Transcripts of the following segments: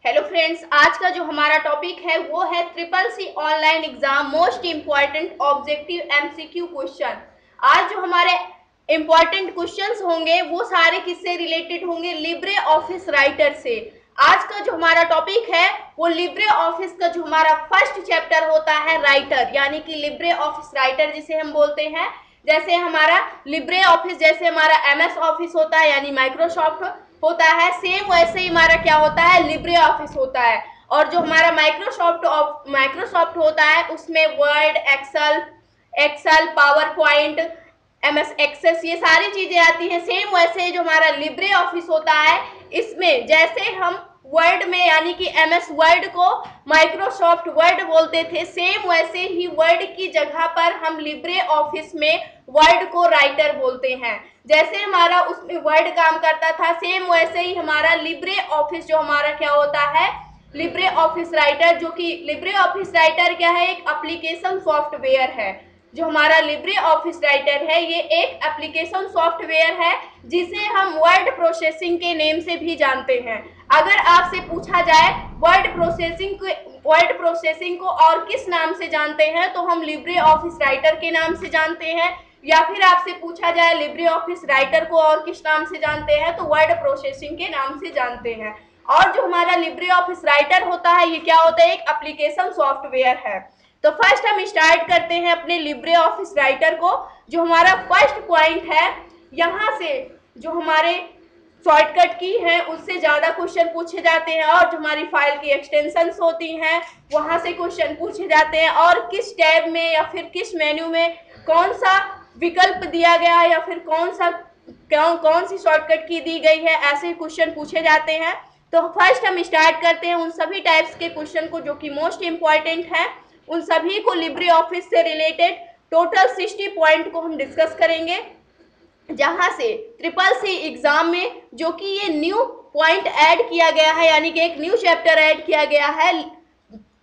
Hello friends, आज का जो हमारा टॉपिक है वो है triple C online exam most important objective MCQ question. आज जो हमारे इम्पॉर्टेंट क्वेश्चंस होंगे वो सारे किससे रिलेटेड होंगे? लिब्रे ऑफिस राइटर से। आज का जो हमारा टॉपिक है वो लिब्रे ऑफिस का जो हमारा फर्स्ट चैप्टर होता है राइटर, यानी कि लिब्रे ऑफिस राइटर जिसे हम बोलते हैं। जैसे हमारा लिब्रे ऑफिस, जैसे हमारा एमएस ऑफिस होता है यानी माइक्रोसॉफ्ट होता है, सेम वैसे ही हमारा क्या होता है, लिब्रे ऑफिस होता है। और जो हमारा माइक्रोसॉफ्ट होता है उसमें Word, Excel, PowerPoint, MS Access, ये सारी चीजें आती हैं। सेम वैसे जो हमारा लिब्रे ऑफिस होता है, इसमें जैसे हम वर्ड में यानी कि एमएस वर्ड को माइक्रोसॉफ्ट वर्ड बोलते थे, सेम वैसे ही वर्ड की जगह पर हम लिब्रे ऑफिस में वर्ड को राइटर बोलते हैं। जैसे हमारा उसमें वर्ड काम करता था, सेम वैसे ही हमारा लिब्रे ऑफिस जो हमारा क्या होता है, लिब्रे ऑफिस राइटर। जो कि लिब्रे ऑफिस राइटर क्या है, एक एप्लीकेशन सॉफ्टवेयर है। जो हमारा लिब्रे ऑफिस राइटर है ये एक एप्लीकेशन सॉफ्टवेयर है जिसे हम वर्ड प्रोसेसिंग के नेम से भी जानते हैं। अगर आपसे पूछा जाए वर्ड प्रोसेसिंग को और किस नाम से जानते हैं, तो हम लिब्रे ऑफिस राइटर के नाम से जानते हैं। या फिर आपसे पूछा जाए लिब्रे ऑफिस राइटर को और किस नाम से जानते हैं, तो वर्ड प्रोसेसिंग के नाम से जानते हैं। और जो हमारा लिब्रे ऑफिस राइटर होता है ये क्या होता है, एक एप्लीकेशन सॉफ्टवेयर है। तो फर्स्ट हम स्टार्ट करते हैं अपने लिब्रे ऑफिस राइटर को। जो हमारा फर्स्ट पॉइंट है, यहाँ से जो हमारे शॉर्टकट की है उससे ज्यादा क्वेश्चन पूछे जाते हैं, और जो हमारी फाइल की एक्सटेंशंस होती हैं वहां से क्वेश्चन पूछे जाते हैं, और किस टैब में या फिर किस मेन्यू में कौन सा विकल्प दिया गया है या फिर कौन सी शॉर्टकट की दी गई है, ऐसे क्वेश्चन पूछे जाते हैं। तो फर्स्ट हम स्टार्ट करते हैं उन सभी टाइप्स के क्वेश्चन को जो कि मोस्ट इंपॉर्टेंट है, उन सभी को लिब्रे ऑफिस से रिलेटेड टोटल 60 पॉइंट को हम डिस्कस करेंगे। जहां से ट्रिपल सी एग्जाम में जो कि ये न्यू पॉइंट ऐड किया गया है, यानी कि एक न्यू चैप्टर ऐड किया गया है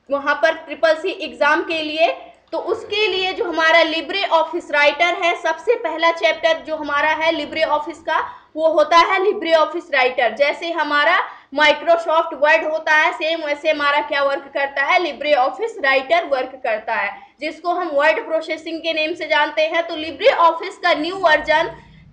वहां पर ट्रिपल सी एग्जाम के लिए, तो उसके लिए जो हमारा लिब्रे ऑफिस राइटर है, सबसे पहला चैप्टर जो हमारा है लिब्रे ऑफिस का वो होता है लिब्रे ऑफिस राइटर। जैसे हमारा माइक्रोसॉफ्ट वर्ड होता है, सेम वैसे हमारा क्या वर्क करता है, लिब्रे ऑफिस राइटर वर्क करता है, जिसको हम वर्ड प्रोसेसिंग के नेम से जानते हैं। तो लिब्रे ऑफिस का न्यू वर्जन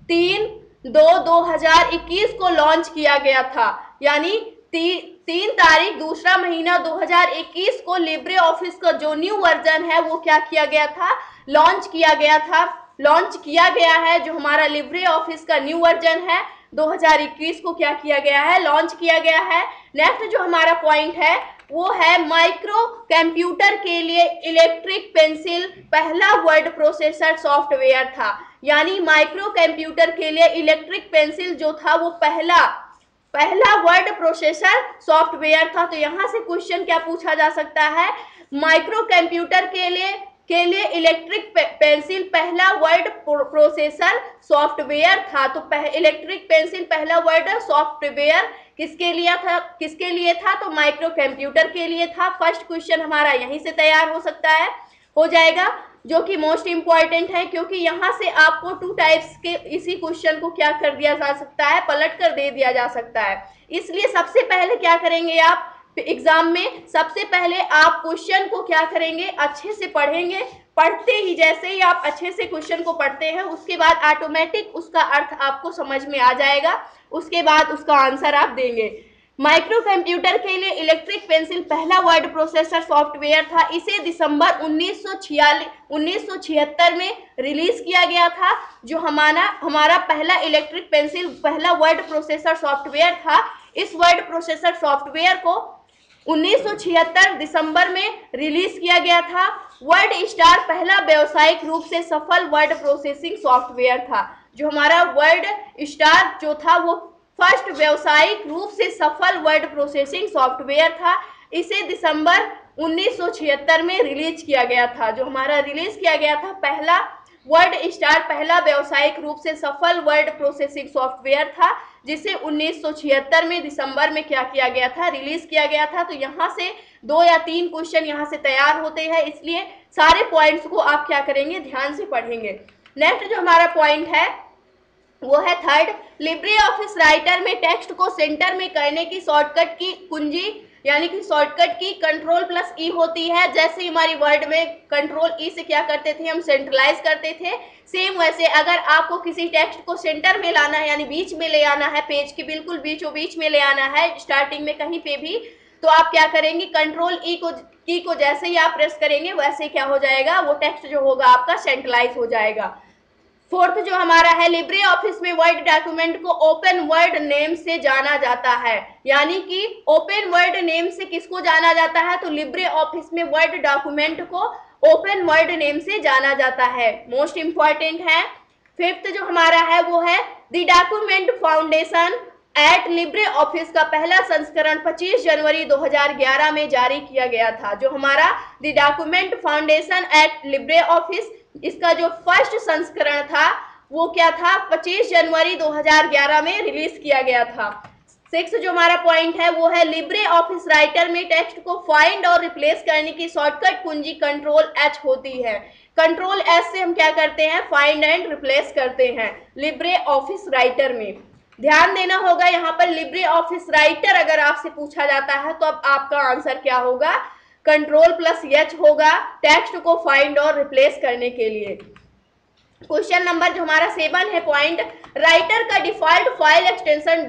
3/2/2021 को लॉन्च किया गया था, यानी 3 तारीख दूसरा महीना 2021 को लिब्रे ऑफिस का जो न्यू वर्जन है वो क्या किया गया था, लॉन्च किया गया है। जो हमारा लिब्रे ऑफिस का न्यू वर्जन है 2021 को क्या किया गया है, लॉन्च किया गया है। नेक्स्ट जो हमारा पॉइंट है वो है माइक्रो कंप्यूटर के लिए इलेक्ट्रिक पेंसिल पहला वर्ड प्रोसेसर सॉफ्टवेयर था, यानी माइक्रो कंप्यूटर के लिए इलेक्ट्रिक पेंसिल जो था वो पहला वर्ड प्रोसेसर सॉफ्टवेयर था। तो यहाँ से क्वेश्चन क्या पूछा जा सकता है, माइक्रो कंप्यूटर के लिए इलेक्ट्रिक पेंसिल पहला वर्ड प्रोसेसर सॉफ्टवेयर था। तो इलेक्ट्रिक पेंसिल पहला वर्ड सॉफ्टवेयर किसके लिए था, तो माइक्रो कंप्यूटर के लिए था। फर्स्ट क्वेश्चन हमारा यहीं से तैयार हो जाएगा, जो कि मोस्ट इंपॉर्टेंट है, क्योंकि यहाँ से आपको 2 टाइप्स के इसी क्वेश्चन को क्या कर दिया जा सकता है, पलट कर दे दिया जा सकता है। इसलिए सबसे पहले क्या करेंगे आप एग्जाम में, सबसे पहले आप क्वेश्चन को क्या करेंगे, अच्छे से पढ़ेंगे। पढ़ते ही जैसे ही आप अच्छे से क्वेश्चन को पढ़ते हैं उसके बाद ऑटोमेटिक उसका अर्थ आपको समझ में आ जाएगा, उसके बाद उसका आंसर आप देंगे। माइक्रो कंप्यूटर के लिए इलेक्ट्रिक पेंसिल पहला वर्ड प्रोसेसर सॉफ्टवेयर था। इसे दिसंबर 1976 में रिलीज किया गया था। जो हमारा पहला इलेक्ट्रिक पेंसिल पहला वर्ड प्रोसेसर सॉफ्टवेयर था, इस वर्ड प्रोसेसर सॉफ्टवेयर को 1976 दिसंबर में रिलीज किया गया था। वर्ड स्टार पहला व्यावसायिक रूप से सफल वर्ड प्रोसेसिंग सॉफ्टवेयर था। जो हमारा वर्ड स्टार जो था वो फर्स्ट व्यावसायिक रूप से सफल वर्ड प्रोसेसिंग सॉफ्टवेयर था। इसे दिसंबर 1976 में रिलीज किया गया था। जो हमारा रिलीज किया गया था पहला वर्ड स्टार पहला व्यावसायिक रूप से सफल वर्ड प्रोसेसिंग सॉफ्टवेयर था, जिसे 1976 में दिसंबर में क्या किया गया था, रिलीज किया गया था। तो यहाँ से 2 या 3 क्वेश्चन यहाँ से तैयार होते हैं, इसलिए सारे पॉइंट्स को आप क्या करेंगे, ध्यान से पढ़ेंगे। नेक्स्ट जो हमारा पॉइंट है वो है थर्ड, लिब्रे ऑफिस राइटर में टेक्स्ट को सेंटर में करने की शॉर्टकट की कुंजी यानी कि शॉर्टकट की कंट्रोल+E होती है। जैसे हमारी वर्ड में कंट्रोल E से क्या करते थे, हम सेंट्रलाइज करते थे, सेम वैसे अगर आपको किसी टेक्स्ट को सेंटर में लाना है यानी बीच में ले आना है, पेज के बिल्कुल बीचों बीच में ले आना है, स्टार्टिंग में कहीं पे भी, तो आप क्या करेंगे, कंट्रोल की को जैसे ही आप प्रेस करेंगे वैसे क्या हो जाएगा, वो टेक्स्ट जो होगा आपका सेंट्रलाइज हो जाएगा। फोर्थ जो हमारा है, लिब्रे ऑफिस में वर्ड डॉक्यूमेंट को ओपन वर्ड नेम से जाना जाता है। यानी कि ओपन वर्ड नेम से किसको जाना जाता है, तो लिब्रे ऑफिस में वर्ड डॉक्यूमेंट को ओपन वर्ड नेम से जाना जाता है, मोस्ट इंपॉर्टेंट है। फिफ्थ जो हमारा है वो है the Document Foundation at LibreOffice का पहला संस्करण 25 जनवरी 2011 में जारी किया गया था। जो हमारा the Document Foundation at LibreOffice, इसका जो फर्स्ट संस्करण था वो क्या था, 25 जनवरी 2011 में रिलीज किया गया था। सिक्स जो हमारा पॉइंट है वो है लिब्रे ऑफिस राइटर में टेक्स्ट को फाइंड और रिप्लेस करने की शॉर्टकट कुंजी कंट्रोल+H होती है। कंट्रोल+S से हम क्या करते हैं, फाइंड एंड रिप्लेस करते हैं लिब्रे ऑफिस राइटर में। ध्यान देना होगा यहाँ पर, लिब्रे ऑफिस राइटर अगर आपसे पूछा जाता है तो अब आपका आंसर क्या होगा, कंट्रोल+H होगा टेक्स्ट को फाइंड और रिप्लेस करने के लिए। क्वेश्चन नंबर जो हमारा 7 है पॉइंट, राइटर का डिफॉल्ट फाइल एक्सटेंशन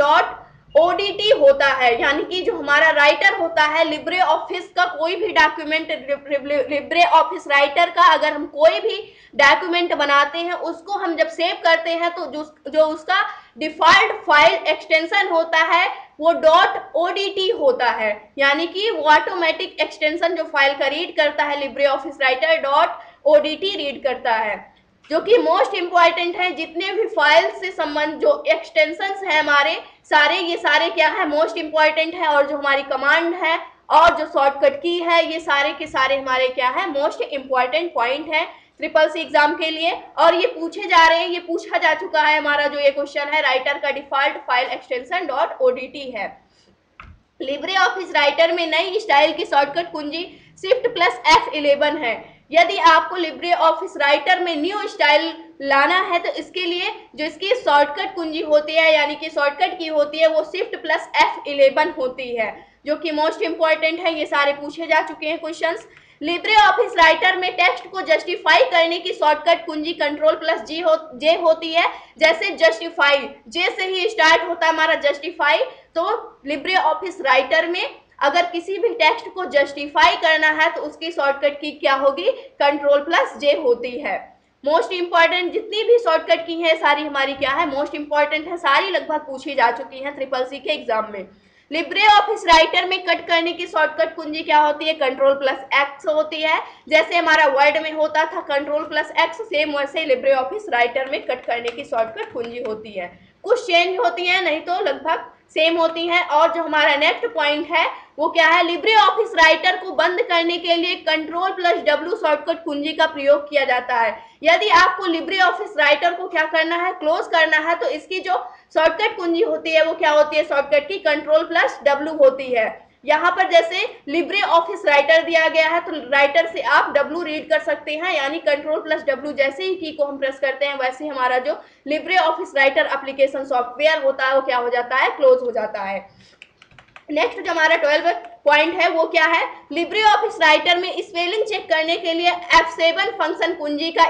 .odt होता है। यानी कि जो हमारा राइटर होता है लिब्रे ऑफिस का कोई भी डॉक्यूमेंट, लिब्रे ऑफिस राइटर का अगर हम कोई भी डॉक्यूमेंट बनाते हैं उसको हम जब सेव करते हैं तो जो उसका डिफॉल्ट फाइल एक्सटेंशन होता है वो .odt होता है। यानी कि वो ऑटोमेटिक एक्सटेंशन जो फाइल का रीड करता है Libre office writer .odt read करता है, जो कि मोस्ट इंपॉर्टेंट है। जितने भी फाइल से संबंध जो एक्सटेंशंस है हमारे सारे, ये सारे क्या है, मोस्ट इंपॉर्टेंट है। और जो हमारी कमांड है और जो शॉर्टकट की है, ये सारे के सारे हमारे क्या है, मोस्ट इंपॉर्टेंट पॉइंट है CCC एग्जाम के लिए। और ये पूछे जा रहे हैं, ये पूछा जा चुका है हमारा जो ये क्वेश्चन है, राइटर का डिफॉल्ट फाइल एक्सटेंशन .odt है। लिब्रे ऑफिस राइटर में नई स्टाइल की शॉर्टकट कुंजी Shift+F11 है। यदि आपको लिब्रे ऑफिस राइटर में न्यू स्टाइल लाना है तो इसके लिए जो इसकी शॉर्टकट कुंजी होती है यानी कि शॉर्टकट की होती है वो Shift+F11 होती है, जो कि मोस्ट इंपॉर्टेंट है। ये सारे पूछे जा चुके हैं क्वेश्चंस। लिब्रे ऑफिस राइटर में टेक्स्ट को जस्टिफाई करने की शॉर्टकट कुंजी कंट्रोल+J होती है। जैसे जस्टिफाई, जे से ही स्टार्ट होता है हमारा जस्टिफाई, तो लिब्रे ऑफिस राइटर में अगर किसी भी टेक्स्ट को जस्टिफाई करना है तो उसकी शॉर्टकट की क्या होगी, कंट्रोल+J होती है। मोस्ट इंपॉर्टेंट जितनी भी शॉर्टकट की है सारी हमारी क्या है, मोस्ट इंपॉर्टेंट है, सारी लगभग पूछी जा चुकी हैं CCC के एग्जाम में। लिब्रे ऑफिस राइटर में कट करने की शॉर्टकट कुंजी क्या होती है, कंट्रोल+X होती है। जैसे हमारा वर्ड में होता था कंट्रोल+X, सेम वैसे लिब्रे ऑफिस राइटर में कट करने की शॉर्टकट कुंजी होती है। कुछ चेंज होती है, नहीं तो लगभग सेम होती हैं। और जो हमारा नेक्स्ट पॉइंट है वो क्या है, लिब्रे ऑफिस राइटर को बंद करने के लिए कंट्रोल+W शॉर्टकट कुंजी का प्रयोग किया जाता है। यदि आपको लिब्रे ऑफिस राइटर को क्या करना है, क्लोज करना है, तो इसकी जो शॉर्टकट कुंजी होती है वो क्या होती है, शॉर्टकट की कंट्रोल+W होती है। यहाँ पर जैसे लिब्रे ऑफिस राइटर दिया गया है तो राइटर से आप W रीड कर सकते हैं, यानी कंट्रोल+W जैसे ही की को हम प्रेस करते हैं वैसे हमारा जो Libre office writer application software होता है वो क्या हो जाता है, क्लोज हो जाता है। नेक्स्ट जो हमारा 12 पॉइंट है वो क्या है, लिब्रे ऑफिस राइटर में स्पेलिंग चेक करने के लिए F7 फंक्शन कुंजी का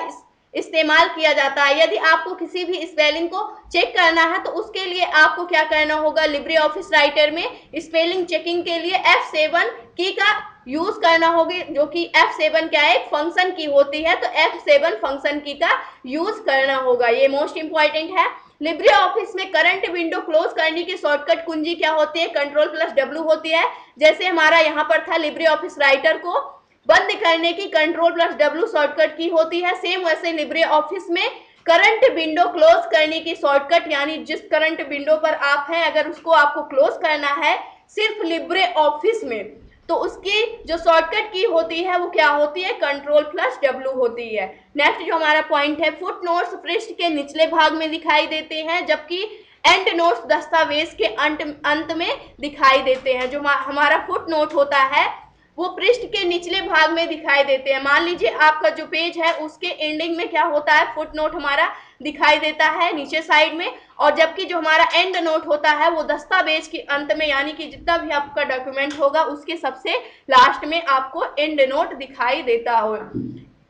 इस्तेमाल किया जाता है। यदि आपको किसी भी स्पेलिंग को चेक करना है तो उसके लिए आपको क्या करना होगा, लिब्रे ऑफिस राइटर में स्पेलिंग चेकिंग के लिए F7 की का यूज करना होगी, जो कि F7 क्या है, एक फंक्शन की होती है, तो F7 फंक्शन की का यूज करना होगा, ये मोस्ट इंपॉर्टेंट है। लिब्रे ऑफिस में करंट विंडो क्लोज करने की शॉर्टकट कुंजी क्या होती है, कंट्रोल+W होती है। जैसे हमारा यहाँ पर था लिब्रे ऑफिस राइटर को बंद करने की कंट्रोल+W शॉर्टकट की होती है, सेम वैसे लिब्रे ऑफिस में करंट विंडो क्लोज करने की शॉर्टकट, यानी जिस करंट विंडो पर आप हैं अगर उसको आपको क्लोज करना है सिर्फ लिब्रे ऑफिस में, तो उसकी जो शॉर्टकट की होती है वो क्या होती है, कंट्रोल+W होती है। नेक्स्ट जो हमारा पॉइंट है, फुट नोट्स पृष्ठ के निचले भाग में दिखाई देते हैं जबकि एंड नोट्स दस्तावेज के अंत में दिखाई देते हैं। जो हमारा फुट नोट होता है वो पृष्ठ के निचले भाग में दिखाई देते हैं। मान लीजिए आपका जो पेज है उसके एंडिंग में क्या होता है, फुट नोट हमारा दिखाई देता है नीचे साइड में, और जबकि जो हमारा एंड नोट होता है वो दस्तावेज के अंत में, यानी कि जितना भी आपका डॉक्यूमेंट होगा उसके सबसे लास्ट में आपको एंड नोट दिखाई देता हो।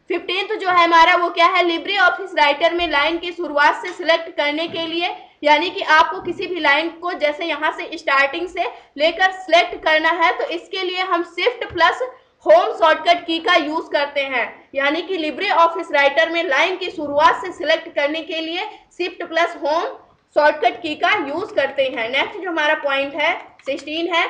15th जो है हमारा वो क्या है, लिब्रे ऑफिस राइटर में लाइन की शुरुआत से सिलेक्ट करने के लिए, यानी कि आपको किसी भी लाइन को जैसे यहाँ से स्टार्टिंग से लेकर सिलेक्ट करना है तो इसके लिए हम शिफ्ट प्लस होम शॉर्टकट की का यूज करते हैं। यानी कि लिब्रे ऑफिस राइटर में लाइन की शुरुआत से सिलेक्ट करने के लिए शिफ्ट प्लस होम शॉर्टकट की का यूज करते हैं। नेक्स्ट जो हमारा पॉइंट है 16 है,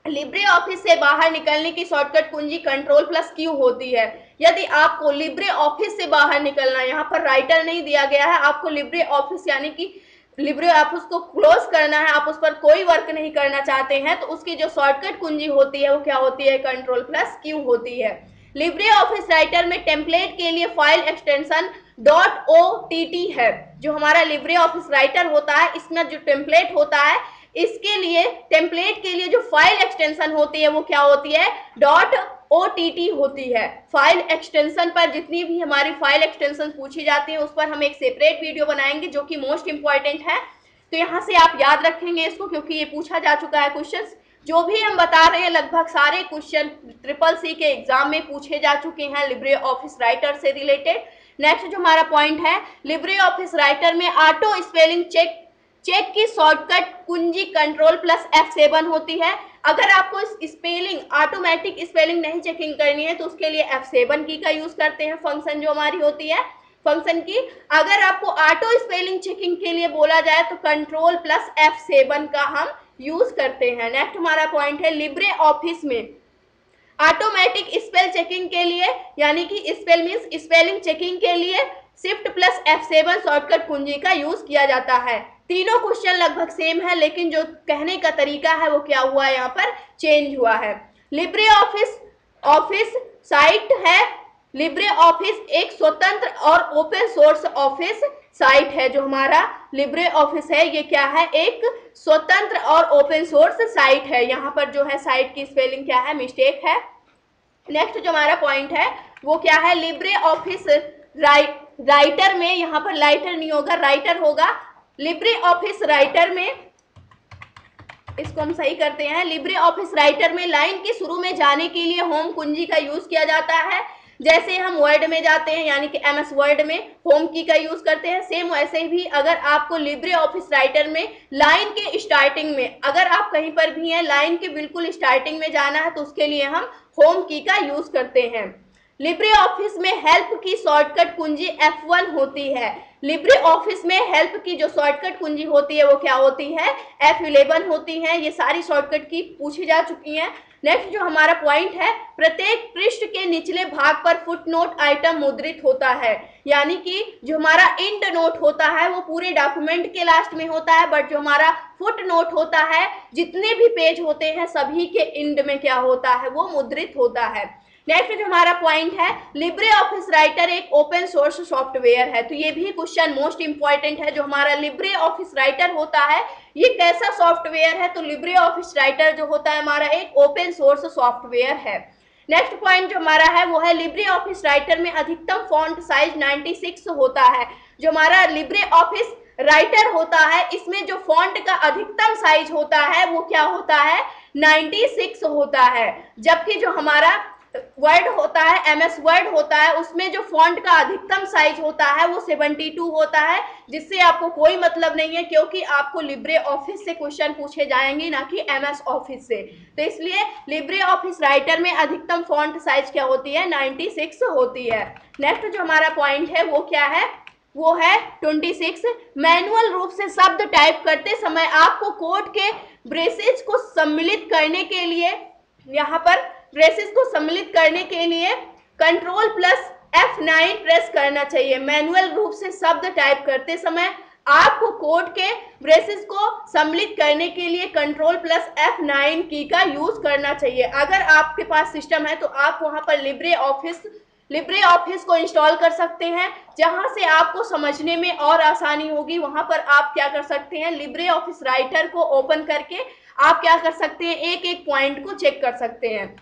लिब्रे ऑफिस से बाहर निकलने की शॉर्टकट कुंजी कंट्रोल प्लस क्यू होती है। यदि आपको लिब्रे ऑफिस से बाहर निकलना है, यहाँ पर राइटर नहीं दिया गया है, आपको लिब्रे ऑफिस यानी कि लिब्रे ऑफिस को क्लोज करना है, आप उस पर कोई वर्क नहीं करना चाहते हैं, तो उसकी जो शॉर्टकट कुंजी होती है वो क्या होती है, कंट्रोल प्लस क्यू होती है। लिब्रे ऑफिस राइटर में टेम्पलेट के लिए फाइल एक्सटेंशन .ott है। जो हमारा लिब्रे ऑफिस राइटर होता है इसमें जो टेम्पलेट होता है, इसके लिए टेम्पलेट के लिए जो फाइल एक्सटेंशन होती है वो क्या होती है, .ott होती है। फाइल एक्सटेंशन पर जितनी भी हमारी फाइल एक्सटेंशन पूछी जाती है उस पर हम एक सेपरेट वीडियो बनाएंगे जो कि मोस्ट इंपॉर्टेंट है, तो यहाँ से आप याद रखेंगे इसको क्योंकि ये पूछा जा चुका है क्वेश्चन। जो भी हम बता रहे हैं लगभग सारे क्वेश्चन CCC के एग्जाम में पूछे जा चुके हैं लिब्रे ऑफिस राइटर से रिलेटेड। नेक्स्ट जो हमारा पॉइंट है, लिब्रे ऑफिस राइटर में ऑटो स्पेलिंग चेक की शॉर्टकट कुंजी कंट्रोल प्लस F7 होती है। अगर आपको स्पेलिंग ऑटोमेटिक स्पेलिंग नहीं चेकिंग करनी है तो उसके लिए F7 की का यूज करते हैं, फंक्शन जो हमारी होती है फंक्शन की। अगर आपको ऑटो स्पेलिंग चेकिंग के लिए बोला जाए तो कंट्रोल प्लस F7 का हम यूज करते हैं। नेक्स्ट हमारा पॉइंट है, लिब्रे ऑफिस में ऑटोमेटिक स्पेल चेकिंग के लिए, यानी कि स्पेल मींस स्पेलिंग चेकिंग के लिए शिफ्ट प्लस F7 शॉर्टकट कुंजी का यूज किया जाता है। तीनों क्वेश्चन लगभग सेम है लेकिन जो कहने का तरीका है वो क्या हुआ है, यहाँ पर चेंज हुआ है। लिब्रे ऑफिस साइट है। लिब्रे ऑफिस एक स्वतंत्र और ओपन सोर्स ऑफिस साइट है। जो हमारा लिब्रे ऑफिस है ये क्या है, एक स्वतंत्र और ओपन सोर्स साइट है। यहाँ पर जो है साइट की स्पेलिंग क्या है, मिस्टेक है। नेक्स्ट जो हमारा पॉइंट है वो क्या है, लिब्रे ऑफिस राइटर में, यहाँ पर लाइटर नहीं होगा राइटर होगा। लिब्रे ऑफिस राइटर में, इसको हम सही करते हैं, लिब्रे ऑफिस राइटर में लाइन के शुरू में जाने के लिए होम कुंजी का यूज किया जाता है। जैसे हम वर्ड में जाते हैं यानी कि MS वर्ड में होम की का यूज करते हैं, सेम वैसे भी अगर आपको लिब्रे ऑफिस राइटर में लाइन के स्टार्टिंग में, अगर आप कहीं पर भी हैं लाइन के बिल्कुल स्टार्टिंग में जाना है तो उसके लिए हम होम की का यूज करते हैं। लिब्रे ऑफिस में हेल्प की शॉर्टकट कुंजी F1 होती है। लिब्रे ऑफिस में हेल्प की जो शॉर्टकट कुंजी होती है वो क्या होती है, F11 होती है। ये सारी शॉर्टकट की पूछी जा चुकी हैं। नेक्स्ट जो हमारा पॉइंट है, प्रत्येक पृष्ठ के निचले भाग पर फुट नोट आइटम मुद्रित होता है। यानी कि जो हमारा इंड नोट होता है वो पूरे डॉक्यूमेंट के लास्ट में होता है, बट जो हमारा फुट नोट होता है जितने भी पेज होते हैं सभी के इंड में क्या होता है, वो मुद्रित होता है। नेक्स्ट जो हमारा पॉइंट है, लिब्रे ऑफिस राइटर एक ओपन सोर्स सॉफ्टवेयर है। तो ये भी क्वेश्चन मोस्ट इंपॉर्टेंट है। जो हमारा लिब्रे ऑफिस राइटर होता है ये कैसा सॉफ्टवेयर है, तो लिब्रे ऑफिस राइटर जो होता है हमारा एक ओपन सोर्स सॉफ्टवेयर है। नेक्स्ट पॉइंट जो हमारा है वो है, लिब्रे ऑफिस राइटर में अधिकतम फॉन्ट साइज 96 होता है। जो हमारा लिब्रे ऑफिस राइटर होता है इसमें जो फॉन्ट का अधिकतम साइज होता है वो क्या होता है, 96 होता है। जबकि जो हमारा वर्ड होता है MS वर्ड होता है उसमें जो फॉन्ट का अधिकतम साइज होता है वो 72 होता है, जिससे आपको कोई मतलब नहीं है क्योंकि आपको लिब्रे ऑफिस से क्वेश्चन पूछे जाएंगे ना कि MS ऑफिस से। तो इसलिए लिब्रे ऑफिस राइटर में अधिकतम फॉन्ट साइज क्या होती है, 96 होती है। नेक्स्ट जो हमारा पॉइंट है वो क्या है, वो है 26, मैनुअल रूप से शब्द टाइप करते समय आपको कोड के ब्रेसेज को सम्मिलित करने के लिए, यहाँ पर ब्रेसेस को सम्मिलित करने के लिए कंट्रोल प्लस F9 प्रेस करना चाहिए। मैनुअल रूप से शब्द टाइप करते समय आपको कोड के ब्रेसेस को सम्मिलित करने के लिए कंट्रोल प्लस F9 की का यूज करना चाहिए। अगर आपके पास सिस्टम है तो आप वहां पर लिब्रे ऑफिस को इंस्टॉल कर सकते हैं, जहां से आपको समझने में और आसानी होगी। वहां पर आप क्या कर सकते हैं, लिब्रे ऑफिस राइटर को ओपन करके आप क्या कर सकते हैं, एक एक पॉइंट को चेक कर सकते हैं।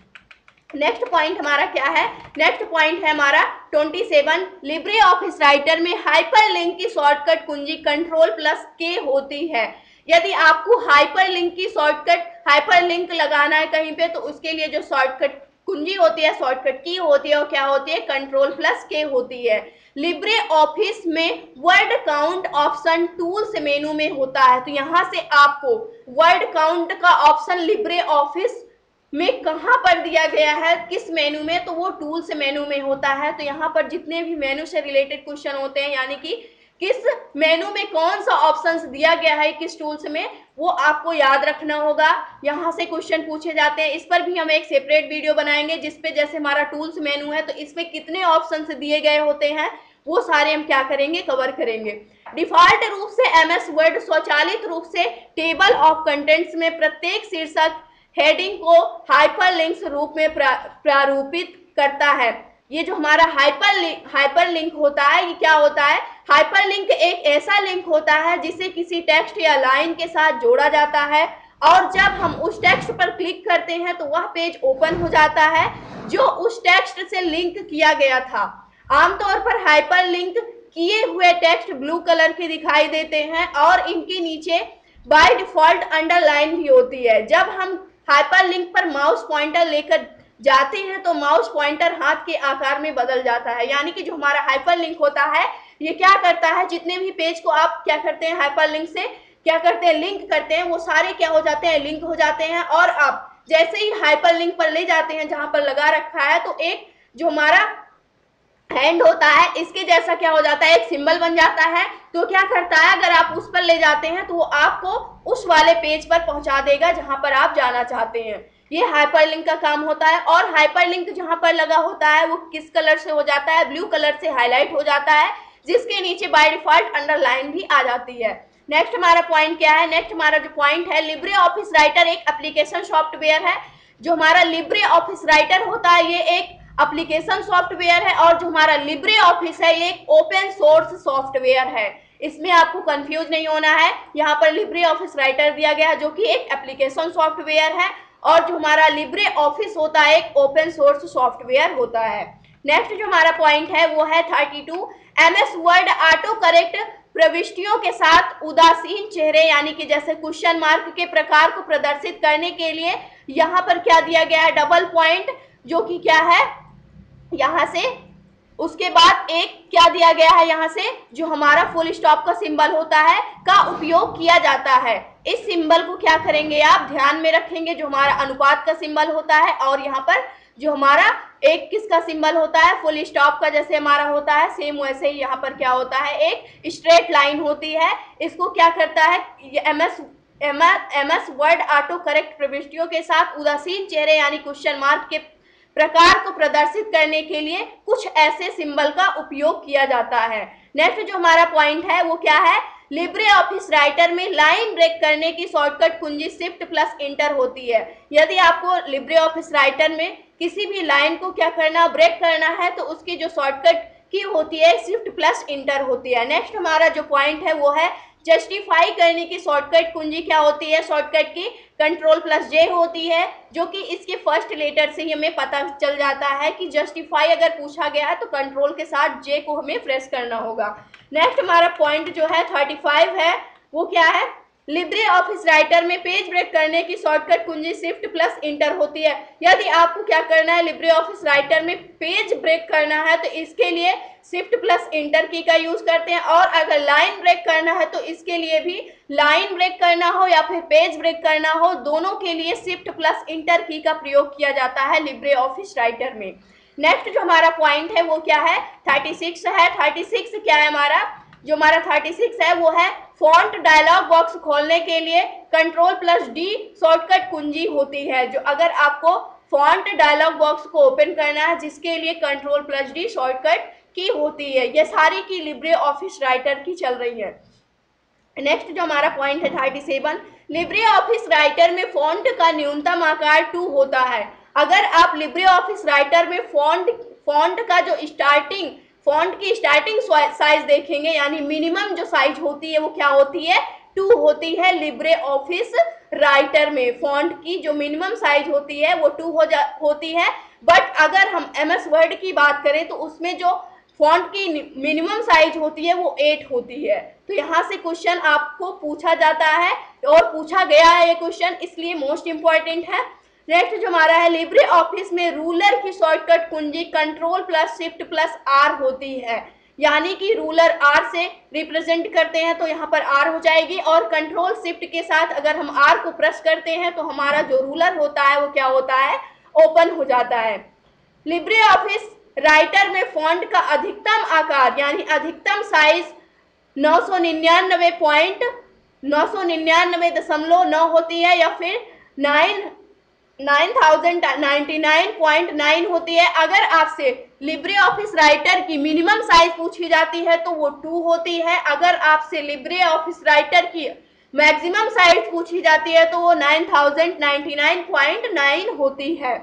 नेक्स्ट पॉइंट हमारा क्या है? नेक्स्ट पॉइंट है हमारा 27। लिब्रे ऑफिस राइटर में हाइपरलिंक की शॉर्टकट कुंजी Ctrl+K होती है। यदि आपको हाइपरलिंक की शॉर्टकट हाइपरलिंक लगाना है कहीं पे, तो उसके लिए जो शॉर्टकट कुंजी होती है, शॉर्टकट की होती है, वो क्या होती है? Ctrl+K होती है। लिब्रे ऑफिस में word count option tools menu में होता है, तो यहाँ से आपको वर्ड काउंट का ऑप्शन लिब्रे ऑफिस में कहाँ पर दिया गया है, किस मेनू में? तो वो टूल्स मेनू में होता है। तो यहाँ पर जितने भी मेनू से रिलेटेड क्वेश्चन होते हैं, यानी कि किस मेनू में कौन सा ऑप्शंस दिया गया है किस टूल्स में, वो आपको याद रखना होगा। यहाँ से क्वेश्चन पूछे जाते हैं। इस पर भी हम एक सेपरेट वीडियो बनाएंगे जिसपे जैसे हमारा टूल्स मेनू है तो इसमें कितने ऑप्शंस दिए गए होते हैं वो सारे हम क्या करेंगे? कवर करेंगे। डिफॉल्ट रूप से एमएस वर्ड स्वचालित रूप से टेबल ऑफ कंटेंट्स में प्रत्येक शीर्षक हेडिंग को हाइपरलिंक्स रूप में प्रारूपित करता है। ये जो हमारा हाइपरलिंक होता है, ये क्या होता है? हाइपरलिंक एक ऐसा लिंक होता है जिसे किसी टेक्स्ट या लाइन के साथ जोड़ा जाता है और जब हम उस टेक्स्ट पर क्लिक करते हैं तो वह पेज ओपन हो जाता है जो उस टेक्स्ट से लिंक किया गया था। आमतौर पर हाइपरलिंक किए हुए टेक्स्ट ब्लू कलर के दिखाई देते हैं और इनके नीचे बाय डिफॉल्ट अंडरलाइन भी होती है। जब हम हाइपरलिंक पर माउस पॉइंटर लेकर जाते हैं तो माउस पॉइंटर हाथ के आकार में बदल जाता है। यानी कि जो हमारा हाइपरलिंक होता है ये क्या करता है? जितने भी पेज को आप क्या करते हैं? हाइपरलिंक से क्या करते हैं? लिंक करते हैं, वो सारे क्या हो जाते हैं? लिंक हो जाते हैं। और आप जैसे ही हाइपरलिंक पर ले जाते हैं जहां पर लगा रखा है, तो एक जो हमारा हैंड होता है इसके जैसा क्या हो जाता है? एक सिंबल बन जाता है। तो क्या करता है? अगर आप उस पर ले जाते हैं तो वो आपको उस वाले पेज पर पहुंचा देगा जहां पर आप जाना चाहते हैं। ये हाइपरलिंक का काम होता है। और हाइपरलिंक जहां पर लगा होता है वो किस कलर से हो जाता है? ब्लू कलर से हाईलाइट हो जाता है, जिसके नीचे बाय डिफॉल्ट अंडरलाइन भी आ जाती है। नेक्स्ट हमारा पॉइंट क्या है? नेक्स्ट हमारा जो पॉइंट है, लिब्रे ऑफिस राइटर एक एप्लीकेशन सॉफ्टवेयर है। जो हमारा लिब्रे ऑफिस राइटर होता है ये एक एप्लीकेशन सॉफ्टवेयर है और जो हमारा लिब्रे ऑफिस है ये एक ओपन सोर्स सॉफ्टवेयर है। इसमें आपको कंफ्यूज नहीं होना है। यहाँ पर लिब्रे ऑफिस राइटर दिया गया जो कि एक एप्लीकेशन सॉफ्टवेयर है और जो हमारा लिब्रे ऑफिस होता है एक ओपन सोर्स सॉफ्टवेयर होता है। नेक्स्ट जो हमारा पॉइंट है वो है 32। एमएस वर्ड ऑटो करेक्ट प्रविष्टियों के साथ उदासीन चेहरे यानी कि जैसे क्वेश्चन मार्क के प्रकार को प्रदर्शित करने के लिए यहाँ पर क्या दिया गया है? डबल पॉइंट, जो कि क्या है यहाँ से। उसके बाद एक क्या दिया गया है यहाँ से? जो हमारा फुल स्टॉप का सिंबल होता है का उपयोग किया जाता है। इस सिंबल को क्या करेंगे? आप ध्यान में रखेंगे, जो हमारा अनुपात का सिंबल होता है और यहाँ पर जो हमारा एक किसका सिंबल होता है? फुल स्टॉप का जैसे हमारा होता है सेम वैसे ही यहाँ पर क्या होता है? एक स्ट्रेट लाइन होती है। इसको क्या करता है? एमएस वर्ड ऑटो करेक्ट प्रविष्टियों के साथ उदासीन चेहरे यानी क्वेश्चन मार्क के प्रकार को प्रदर्शित करने के लिए कुछ ऐसे सिंबल का उपयोग किया जाता है। नेक्स्ट जो हमारा पॉइंट है वो क्या है? लिब्रे ऑफिस राइटर में लाइन ब्रेक करने की शॉर्टकट कुंजी Shift+Enter होती है। यदि आपको लिब्रे ऑफिस राइटर में किसी भी लाइन को क्या करना? ब्रेक करना है, तो उसकी जो शॉर्टकट की होती है Shift+Enter होती है। नेक्स्ट हमारा जो पॉइंट है वो है जस्टिफाई करने की शॉर्टकट कुंजी क्या होती है? शॉर्टकट की Ctrl+J होती है, जो कि इसके फर्स्ट लेटर से ही हमें पता चल जाता है कि जस्टिफाई अगर पूछा गया है तो कंट्रोल के साथ J को हमें प्रेस करना होगा। नेक्स्ट हमारा पॉइंट जो है 35 है, वो क्या है? लिब्रे ऑफिस राइटर में पेज ब्रेक करने की शॉर्टकट कुंजी Shift+Enter होती है। यदि आपको क्या करना है? लिब्रे ऑफिस राइटर में पेज ब्रेक करना है तो इसके लिए Shift+Enter की का यूज करते हैं, और अगर लाइन ब्रेक करना है तो इसके लिए भी लाइन ब्रेक करना हो या फिर पेज ब्रेक करना हो, दोनों के लिए Shift+Enter की का प्रयोग किया जाता है लिब्रे ऑफिस राइटर में। नेक्स्ट जो हमारा पॉइंट है वो क्या है? 36 है। 36 क्या है हमारा? जो हमारा 36 है वो है फॉन्ट डायलॉग बॉक्स खोलने के लिए Ctrl+D शॉर्टकट कुंजी होती है। जो अगर आपको फॉन्ट डायलॉग बॉक्स को ओपन करना है जिसके लिए Ctrl+D शॉर्टकट की होती है। ये सारी की लिब्रे ऑफिस राइटर की चल रही है। नेक्स्ट जो हमारा पॉइंट है 37, लिब्रे ऑफिस राइटर में फॉन्ट का न्यूनतम आकार 2 होता है। अगर आप लिब्रे ऑफिस राइटर में फॉन्ट का जो फॉन्ट की स्टार्टिंग साइज देखेंगे, यानी मिनिमम जो साइज होती है वो क्या होती है? 2 होती है लिब्रे ऑफिस राइटर में फॉन्ट की जो मिनिमम साइज होती है वो 2 होती है, बट अगर हम MS वर्ड की बात करें तो उसमें जो फॉन्ट की मिनिमम साइज होती है वो 8 होती है। तो यहाँ से क्वेश्चन आपको पूछा जाता है और पूछा गया है ये क्वेश्चन, इसलिए मोस्ट इंपॉर्टेंट है। नेक्स्ट जो हमारा है, लिब्रे ऑफिस में रूलर की शॉर्टकट कुंजी Ctrl+Shift+R होती है, यानी कि रूलर R से रिप्रेजेंट करते हैं तो यहाँ पर R हो जाएगी, और कंट्रोल शिफ्ट के साथ अगर हम R को प्रेस करते हैं तो हमारा जो रूलर होता है वो क्या होता है, ओपन हो जाता है। लिब्रे ऑफिस राइटर में फॉन्ट का अधिकतम आकार यानी अधिकतम साइज 999.9 होती है या फिर 9099.9 होती है। अगर आपसे लिब्रे ऑफिस राइटर की मिनिमम साइज पूछी जाती है तो वो 2 होती है। अगर आपसे लिब्रे ऑफिस राइटर की मैक्सिमम साइज पूछी जाती है तो वो 9099.9 होती है।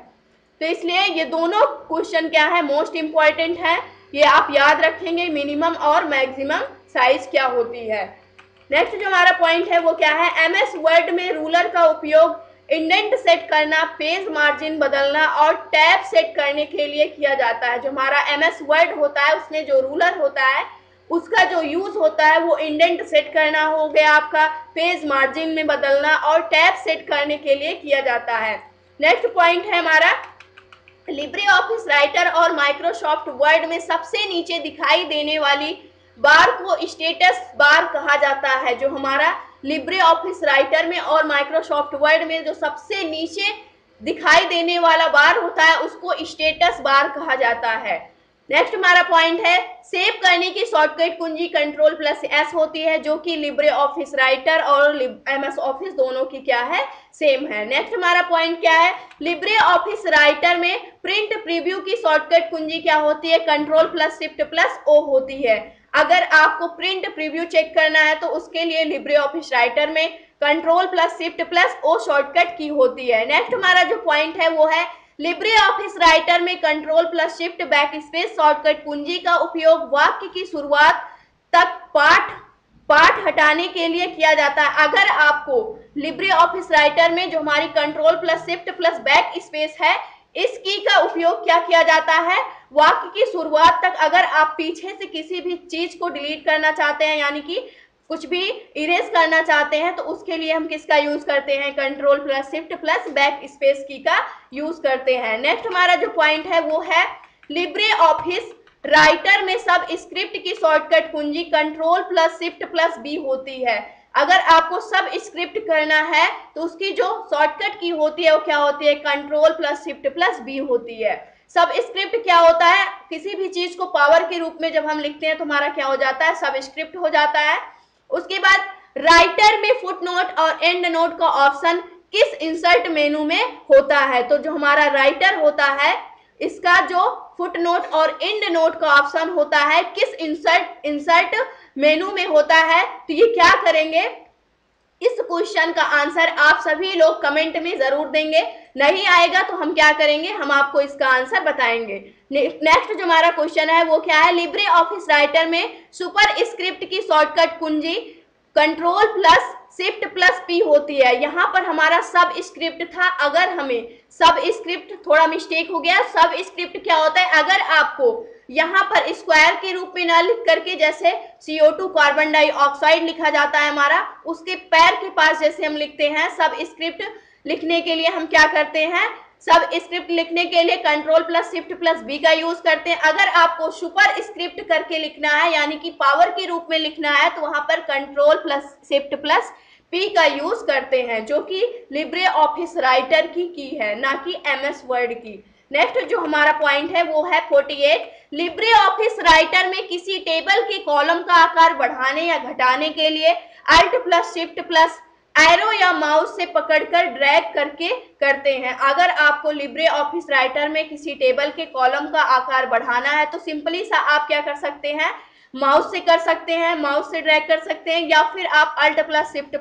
तो इसलिए ये दोनों क्वेश्चन क्या है, मोस्ट इंपॉर्टेंट है, ये आप याद रखेंगे मिनिमम और मैक्सिमम साइज क्या होती है। नेक्स्ट जो हमारा पॉइंट है वो क्या है, MS वर्ड में रूलर का उपयोग इंडेंट सेट करना, पेज मार्जिन बदलना और टैब सेट करने के लिए किया जाता है। जो हमारा MS वर्ड होता है उसमें जो रूलर होता है उसका जो यूज होता है वो इंडेंट सेट करना हो गया आपका, पेज मार्जिन में बदलना और टैब सेट करने के लिए किया जाता है। नेक्स्ट पॉइंट है हमारा, लिब्रे ऑफिस राइटर और माइक्रोसॉफ्ट वर्ड में सबसे नीचे दिखाई देने वाली बार को स्टेटस बार कहा जाता है। जो हमारा लिब्रे ऑफिस राइटर में और माइक्रोसॉफ्ट वर्ड में जो सबसे नीचे दिखाई देने वाला बार होता है उसको स्टेटस बार कहा जाता है। नेक्स्ट हमारा पॉइंट है, सेव करने की शॉर्टकट कुंजी Ctrl+S होती है, जो कि लिब्रे ऑफिस राइटर और MS ऑफिस दोनों की क्या है, सेम है। नेक्स्ट हमारा पॉइंट क्या है, लिब्रे ऑफिस राइटर में प्रिंट प्रीव्यू की शॉर्टकट कुंजी क्या होती है, Ctrl+Shift+O होती है। अगर आपको प्रिंट प्रीव्यू चेक करना है तो उसके लिए लिब्रे ऑफिस राइटर में Ctrl+Shift+O शॉर्टकट की होती है। नेक्स्ट हमारा जो पॉइंट है वो है, लिब्रे ऑफिस राइटर में Ctrl+Shift शॉर्टकट कुंजी का उपयोग वाक्य की शुरुआत तक पाठ हटाने के लिए किया जाता है। अगर आपको लिब्रे ऑफिस राइटर में जो हमारी Ctrl+Shift+बैक है, इस की का उपयोग क्या किया जाता है, वाक्य की शुरुआत तक अगर आप पीछे से किसी भी चीज को डिलीट करना चाहते हैं यानी कि कुछ भी इरेज करना चाहते हैं तो उसके लिए हम किसका यूज करते हैं, Ctrl+Shift+बैक की का यूज करते हैं। नेक्स्ट हमारा जो पॉइंट है वो है, लिब्रे ऑफिस राइटर में सब स्क्रिप्ट की शॉर्टकट कुंजी Ctrl+Shift+B होती है। अगर आपको सब स्क्रिप्ट करना है तो उसकी जो शॉर्टकट की होती है वो क्या होती है, Ctrl+Shift+B होती है। सब स्क्रिप्ट क्या होता है, किसी भी चीज को पावर के रूप में जब हम लिखते हैं तो हमारा क्या हो जाता है, सब स्क्रिप्ट हो जाता है। उसके बाद राइटर में फुटनोट और एंड नोट का ऑप्शन किस इंसर्ट मेनू में होता है। तो जो हमारा राइटर होता है इसका जो फुटनोट और एंड नोट का ऑप्शन होता है किस इंसर्ट मेनू में होता है। तो ये क्या करेंगे, इस क्वेश्चन का आंसर आप सभी लोग कमेंट में जरूर देंगे, नहीं आएगा तो हम क्या करेंगे, हम आपको इसका आंसर बताएंगे। नेक्स्ट जो हमारा क्वेश्चन है वो क्या है, लिब्रे ऑफिस राइटर में सुपर स्क्रिप्ट की शॉर्टकट कुंजी Ctrl+Shift+P होती है। यहाँ पर हमारा सब स्क्रिप्ट था, अगर हमें सब स्क्रिप्ट थोड़ा मिस्टेक हो गया। सब स्क्रिप्ट क्या होता है, अगर आपको यहाँ पर स्क्वायर के रूप में ना लिख करके जैसे CO2 कार्बन डाइऑक्साइड लिखा जाता है हमारा, उसके पैर के पास जैसे हम लिखते हैं, सब स्क्रिप्ट लिखने के लिए हम क्या करते हैं, सब स्क्रिप्ट लिखने के लिए Ctrl+Shift+B का यूज करते हैं। अगर आपको सुपर स्क्रिप्ट करके लिखना है यानी कि पावर के रूप में लिखना है तो वहां पर Ctrl+Shift+P का यूज करते हैं, जो कि लिब्रे ऑफिस राइटर की है, ना कि MS वर्ड की। नेक्स्ट जो हमारा पॉइंट है वो है 48, लिब्रे ऑफिस राइटर में किसी टेबल के कॉलम का आकार बढ़ाने या घटाने के लिए Alt+Shift+ एरो या माउस से पकड़कर ड्रैग करके करते हैं। अगर आपको लिब्रे ऑफिस राइटर में किसी टेबल के कॉलम का आकार बढ़ाना है तो सिंपली सा आप क्या कर सकते हैं, माउस से कर सकते हैं, माउस से ड्रैग कर सकते हैं, या फिर आप Alt+Shift+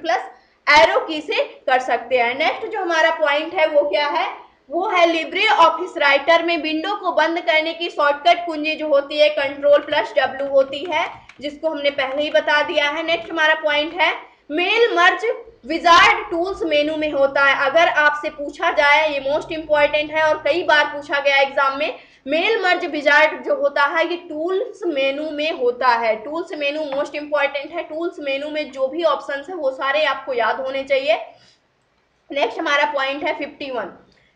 एरो की से कर सकते हैं। नेक्स्ट जो हमारा पॉइंट है वो क्या है, वो है लिब्रे ऑफिस राइटर में विंडो को बंद करने की शॉर्टकट कुंजी जो होती है Ctrl+W होती है, जिसको हमने पहले ही बता दिया है। नेक्स्ट हमारा पॉइंट है, mail merge wizard tools menu में होता है। अगर आपसे पूछा जाए, ये मोस्ट इंपॉर्टेंट है और कई बार पूछा गया एग्जाम में, मेल मर्ज विजार्ड जो होता है ये टूल्स मेनू में होता है। टूल्स मेनू मोस्ट इंपॉर्टेंट है। टूल्स मेनू में जो भी ऑप्शन है वो सारे आपको याद होने चाहिए। नेक्स्ट हमारा पॉइंट है 51।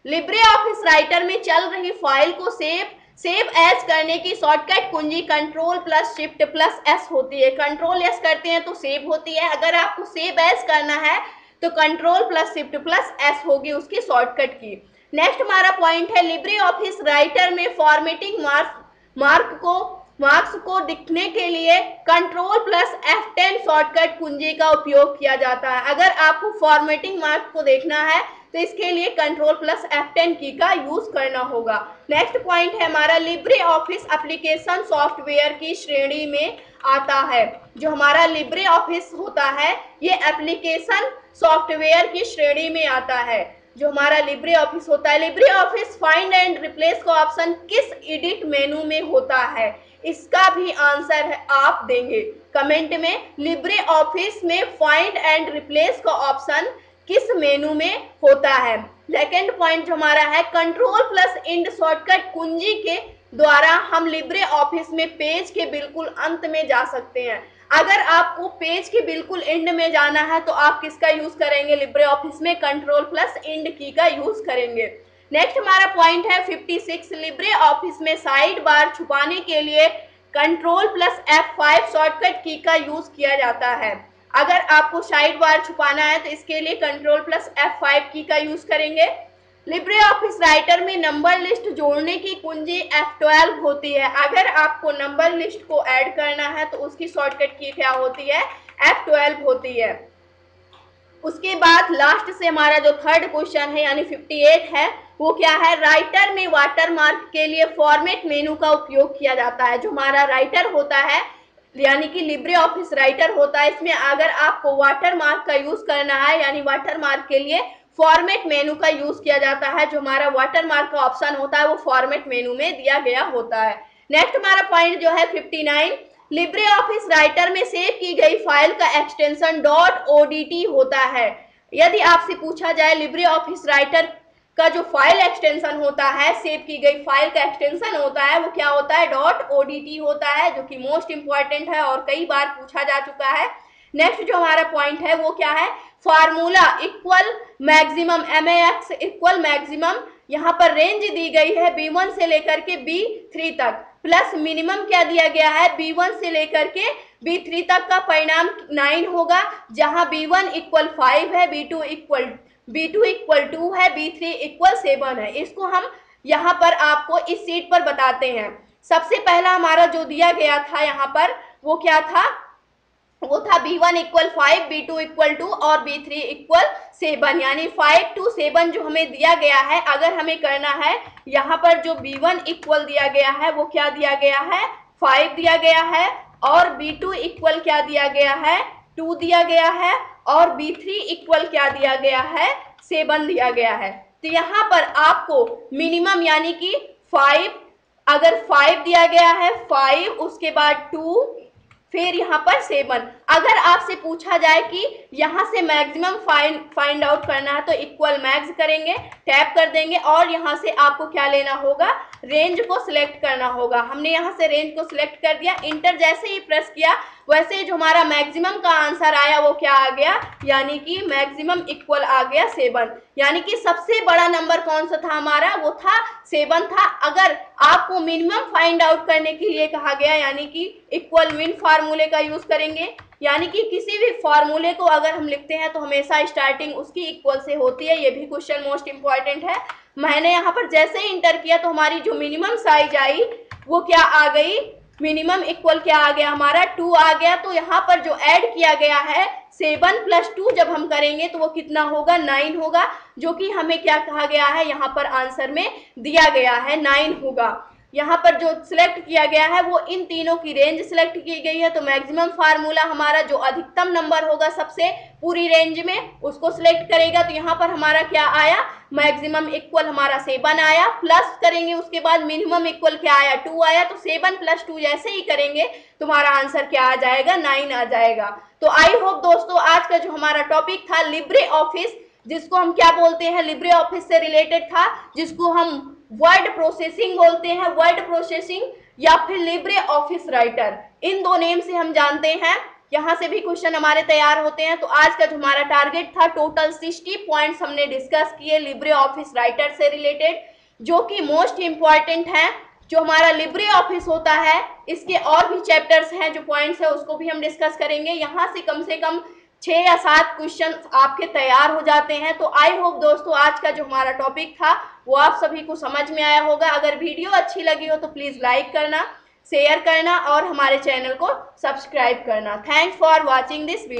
लिब्रे ऑफिस राइटर में चल रही फाइल को सेव एज करने की शॉर्टकट कुंजी control plus shift plus S होती है। कंट्रोल एस करते हैं तो सेव होती है, अगर आपको सेव एज करना है तो control plus shift plus S होगी उसकी शॉर्टकट की। नेक्स्ट हमारा पॉइंट है लिब्रे ऑफिस राइटर में फॉर्मेटिंग मार्क्स को दिखने के लिए कंट्रोल प्लस F10 शॉर्टकट कुंजी का उपयोग किया जाता है। अगर आपको फॉर्मेटिंग मार्क्स को देखना है तो इसके लिए कंट्रोल प्लस F10 की का यूज करना होगा। नेक्स्ट पॉइंट है हमारा लिब्रे ऑफिस एप्लीकेशन सॉफ्टवेयर की श्रेणी में आता है। जो हमारा लिब्रे ऑफिस होता है ये एप्लीकेशन सॉफ्टवेयर की श्रेणी में आता है। जो हमारा लिब्रे ऑफिस होता है, Libre office find and replace का ऑप्शन किस एडिट मेनू में होता है, इसका भी आंसर है आप देंगे कमेंट में। लिब्रे ऑफिस में फाइंड एंड रिप्लेस का ऑप्शन किस मेनू में होता है। सेकेंड पॉइंट जो हमारा है कंट्रोल प्लस इंड शॉर्टकट कुंजी के द्वारा हम लिब्रे ऑफिस में पेज के बिल्कुल अंत में जा सकते हैं। अगर आपको पेज के बिल्कुल एंड में जाना है तो आप किसका यूज करेंगे, लिब्रे ऑफिस में कंट्रोल प्लस इंड की का यूज करेंगे। नेक्स्ट हमारा पॉइंट है 56। लिब्रे ऑफिस में साइड बार छुपाने के लिए कंट्रोल प्लस F5 शॉर्टकट की का यूज किया जाता है। अगर आपको साइड बार छुपाना है तो इसके लिए कंट्रोल प्लस F5 की का यूज करेंगे। लिब्रे ऑफिस राइटर में नंबर लिस्ट जोड़ने की कुंजी F12 होती है। अगर आपको नंबर लिस्ट को ऐड करना है तो उसकी शॉर्टकट की क्या होती है, F12 होती है। उसके बाद लास्ट से हमारा जो थर्ड क्वेश्चन है यानी 58 है वो क्या है, राइटर में वाटरमार्क के लिए फॉर्मेट मेनू का उपयोग किया जाता है। जो हमारा राइटर होता है यानी कि लिब्रे ऑफिस राइटर होता है, इसमें अगर आपको वाटरमार्क का यूज करना है यानी वाटरमार्क के लिए फॉर्मेट मेनू का यूज किया जाता है। जो हमारा वाटरमार्क का ऑप्शन होता है वो फॉर्मेट मेनू में दिया गया होता है। नेक्स्ट हमारा पॉइंट जो है 59। लिब्रे ऑफिस राइटर में सेव की गई फाइल का एक्सटेंशन .odt होता है। यदि आपसे पूछा जाए लिब्रे ऑफिस राइटर का जो फाइल एक्सटेंशन होता है, सेव की गई फाइल का एक्सटेंशन होता है वो क्या होता है, .odt होता है, जो कि मोस्ट इंपॉर्टेंट है और कई बार पूछा जा चुका है। नेक्स्ट जो हमारा पॉइंट है वो क्या है, formula equal maximum MAX equal maximum. यहाँ पर रेंज दी गई है B1 से लेकर के B3 तक, प्लस मिनिमम क्या दिया गया है, B1 से लेकर के B3 तक का परिणाम 9 होगा, जहां B1 इक्वल 5 है, B2 इक्वल 2 है, B3 इक्वल 7 है। इसको हम यहाँ पर आपको इस सीट पर बताते हैं। सबसे पहला हमारा जो दिया गया था यहाँ पर वो क्या था, वो था B1 इक्वल 5, B2 इक्वल 2 और B3 इक्वल 7, यानी 5 to 7 जो हमें दिया गया है। अगर हमें करना है यहाँ पर जो B1 इक्वल दिया गया है वो क्या दिया गया है, 5 दिया गया है, और B2 इक्वल क्या दिया गया है, 2 दिया गया है, और B3 इक्वल क्या दिया गया है, 7 दिया गया है। तो यहाँ पर आपको मिनिमम यानी कि 5, अगर 5 दिया गया है 5, उसके बाद 2, फिर यहाँ पर 7। अगर आपसे पूछा जाए कि यहाँ से मैक्सिमम फाइंड आउट करना है तो इक्वल मैक्स करेंगे, टैप कर देंगे और यहाँ से आपको क्या लेना होगा, रेंज को सिलेक्ट करना होगा। हमने यहाँ से रेंज को सिलेक्ट कर दिया, इंटर जैसे ही प्रेस किया वैसे जो हमारा मैक्सिमम का आंसर आया वो क्या आ गया, यानी कि मैक्सिमम इक्वल आ गया 7। यानी कि सबसे बड़ा नंबर कौन सा था हमारा, वो था 7 था। अगर आपको मिनिमम फाइंड आउट करने के लिए कहा गया यानी कि इक्वल विन फार्मूले का यूज करेंगे, यानी कि किसी भी फार्मूले को अगर हम लिखते हैं तो हमेशा स्टार्टिंग उसकी इक्वल से होती है। ये भी क्वेश्चन मोस्ट इंपॉर्टेंट है। मैंने यहाँ पर जैसे ही इंटर किया तो हमारी जो मिनिमम साइज आई वो क्या आ गई, मिनिमम इक्वल क्या आ गया हमारा, 2 आ गया। तो यहाँ पर जो ऐड किया गया है 7 + 2 जब हम करेंगे तो वो कितना होगा, 9 होगा, जो कि हमें क्या कहा गया है यहाँ पर आंसर में दिया गया है 9 होगा। यहाँ पर जो सिलेक्ट किया गया है वो इन तीनों की रेंज सिलेक्ट की गई है। तो मैक्सिमम फार्मूला हमारा जो अधिकतम नंबर होगा सबसे पूरी रेंज में उसको सिलेक्ट करेगा। तो यहाँ पर हमारा क्या आया, मैक्सिमम इक्वल हमारा 7 आया, प्लस करेंगे उसके बाद मिनिमम इक्वल क्या आया, 2 आया। तो 7 + 2 जैसे ही करेंगे तुम्हारा आंसर क्या आ जाएगा, 9 आ जाएगा। तो आई होप दोस्तों आज का जो हमारा टॉपिक था लिब्रे ऑफिस, जिसको हम क्या बोलते हैं, लिब्रे ऑफिस से रिलेटेड था, जिसको हम वर्ड प्रोसेसिंग बोलते हैं, वर्ड प्रोसेसिंग या फिर लिब्रे ऑफिस राइटर, इन दो नेम से हम जानते हैं। यहाँ से भी क्वेश्चन हमारे तैयार होते हैं। तो आज का जो हमारा टारगेट था, टोटल 60 पॉइंट्स हमने डिस्कस किए लिब्रे ऑफिस राइटर से रिलेटेड, जो कि मोस्ट इंपॉर्टेंट है। जो हमारा लिब्रे ऑफिस होता है इसके और भी चैप्टर्स हैं, जो पॉइंट्स है उसको भी हम डिस्कस करेंगे। यहाँ से कम 6 या 7 क्वेश्चन आपके तैयार हो जाते हैं। तो आई होप दोस्तों आज का जो हमारा टॉपिक था वो आप सभी को समझ में आया होगा। अगर वीडियो अच्छी लगी हो तो प्लीज लाइक करना, शेयर करना और हमारे चैनल को सब्सक्राइब करना। Thanks for watching this video.